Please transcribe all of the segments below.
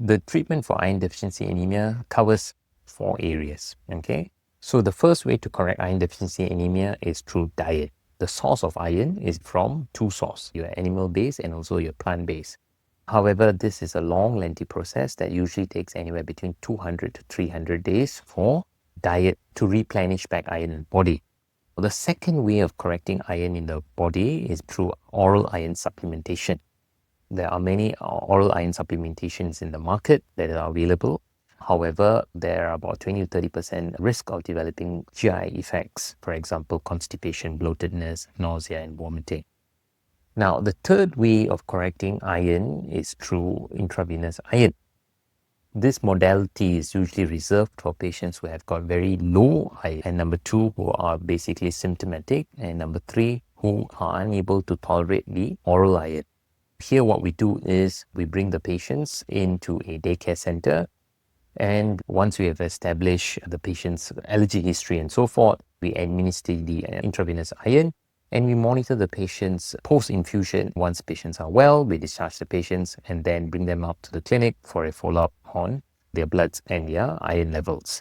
The treatment for iron deficiency anemia covers 4 areas. Okay, so the first way to correct iron deficiency anemia is through diet. The source of iron is from 2 sources, your animal base and also your plant base. However, this is a long, lengthy process that usually takes anywhere between 200 to 300 days for diet to replenish back iron in the body. The second way of correcting iron in the body is through oral iron supplementation. There are many oral iron supplementations in the market that are available. However, there are about 20 to 30% risk of developing GI effects, for example, constipation, bloatedness, nausea, and vomiting. Now, the third way of correcting iron is through intravenous iron. This modality is usually reserved for patients who have got very low iron, and number 2, who are basically symptomatic, and number 3, who are unable to tolerate the oral iron. Here what we do is we bring the patients into a daycare center, and once we have established the patient's allergy history and so forth, we administer the intravenous iron and we monitor the patients post-infusion. Once patients are well, we discharge the patients and then bring them up to the clinic for a follow-up on their bloods and their iron levels.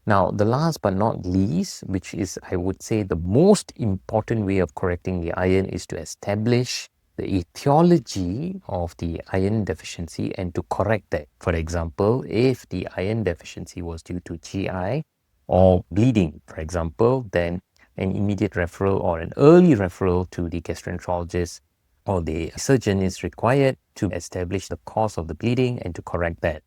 Now, the last but not least, which is, I would say, the most important way of correcting the iron, is to establish the etiology of the iron deficiency and to correct that. For example, if the iron deficiency was due to GI or bleeding, for example, then an immediate referral or an early referral to the gastroenterologist or the surgeon is required to establish the cause of the bleeding and to correct that.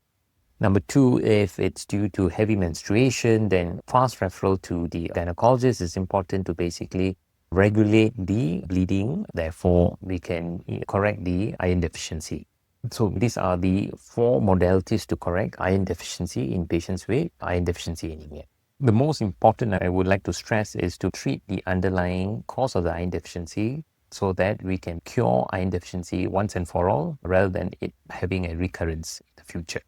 Number 2, if it's due to heavy menstruation, then fast referral to the gynecologist is important to basically regulate the bleeding. Therefore, we can correct the iron deficiency. So these are the 4 modalities to correct iron deficiency in patients with iron deficiency anemia. The most important I would like to stress is to treat the underlying cause of the iron deficiency so that we can cure iron deficiency once and for all rather than it having a recurrence in the future.